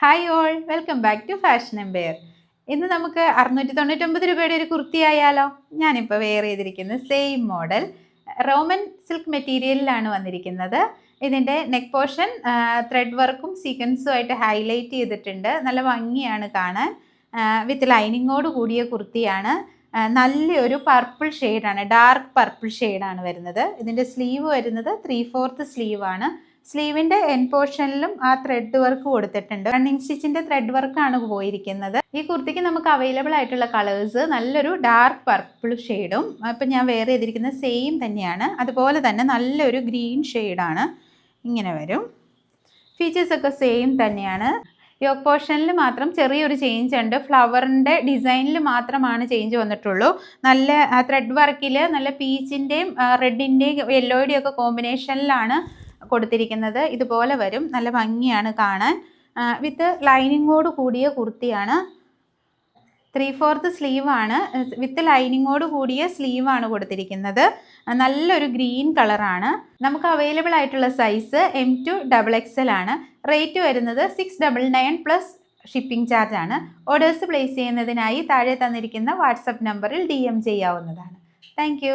Hi all, welcome back to Fashion Empire. ഇന്ന് നമുക്ക് 699 രൂപയുടെ ഒരു കുർത്തി ആയാലോ. ഞാനിപ്പോൾ വെയർ ചെയ്തിരിക്കുന്നത് സെയിം മോഡൽ റോമൻ സിൽക്ക് മെറ്റീരിയലിലാണ് വന്നിരിക്കുന്നത്. ഇതിൻ്റെ നെക്ക് പോർഷൻ ത്രെഡ് വർക്കും സീക്വൻസും ആയിട്ട് ഹൈലൈറ്റ് ചെയ്തിട്ടുണ്ട്. നല്ല ഭംഗിയാണ് കാണാൻ. വിത്ത് ലൈനിങ്ങോട് കൂടിയ കുർത്തിയാണ്. നല്ലൊരു പർപ്പിൾ ഷെയ്ഡാണ്, ഡാർക്ക് പർപ്പിൾ ഷെയ്ഡാണ് വരുന്നത്. ഇതിൻ്റെ സ്ലീവ് വരുന്നത് 3/4 സ്ലീവാണ്. സ്ലീവിൻ്റെ എൻ പോർഷനിലും ആ ത്രെഡ് വർക്ക് കൊടുത്തിട്ടുണ്ട്. റണ്ണിങ് സ്റ്റിച്ചിൻ്റെ ത്രെഡ് വർക്കാണ് പോയിരിക്കുന്നത്. ഈ കുർത്തിക്ക് നമുക്ക് അവൈലബിൾ ആയിട്ടുള്ള കളേഴ്സ് നല്ലൊരു ഡാർക്ക് പർപ്പിൾ ഷെയ്ഡും, ഇപ്പം ഞാൻ വെയർ ചെയ്തിരിക്കുന്നത് സെയിം തന്നെയാണ്. അതുപോലെ തന്നെ നല്ലൊരു ഗ്രീൻ ഷെയ്ഡാണ്. ഇങ്ങനെ വരും. ഫീച്ചേഴ്സൊക്കെ സെയിം തന്നെയാണ്. യോക്ക് പോർഷനിൽ മാത്രം ചെറിയൊരു ചേഞ്ച് ഉണ്ട്. ഫ്ലവറിൻ്റെ ഡിസൈനിൽ മാത്രമാണ് ചേഞ്ച് വന്നിട്ടുള്ളൂ. നല്ല ത്രെഡ് വർക്കിൽ നല്ല പീച്ചിൻ്റെയും റെഡിൻ്റെയും യെല്ലോയുടെയും ഒക്കെ കോമ്പിനേഷനിലാണ് കൊടുത്തിരിക്കുന്നത്. ഇതുപോലെ വരും. നല്ല ഭംഗിയാണ് കാണാൻ. വിത്ത് ലൈനിങ്ങോട് കൂടിയ കുർത്തിയാണ്. 3/4 സ്ലീവാണ്. വിത്ത് ലൈനിങ്ങോട് കൂടിയ സ്ലീവാണ് കൊടുത്തിരിക്കുന്നത്. നല്ലൊരു ഗ്രീൻ കളറാണ്. നമുക്ക് അവൈലബിൾ ആയിട്ടുള്ള സൈസ് M2 XXL ആണ്. റേറ്റ് വരുന്നത് 699 പ്ലസ് ഷിപ്പിംഗ് ചാർജ് ആണ്. ഓർഡേഴ്സ് പ്ലേസ് ചെയ്യുന്നതിനായി താഴെ തന്നിരിക്കുന്ന വാട്സപ്പ് നമ്പറിൽ DM ചെയ്യാവുന്നതാണ്. താങ്ക്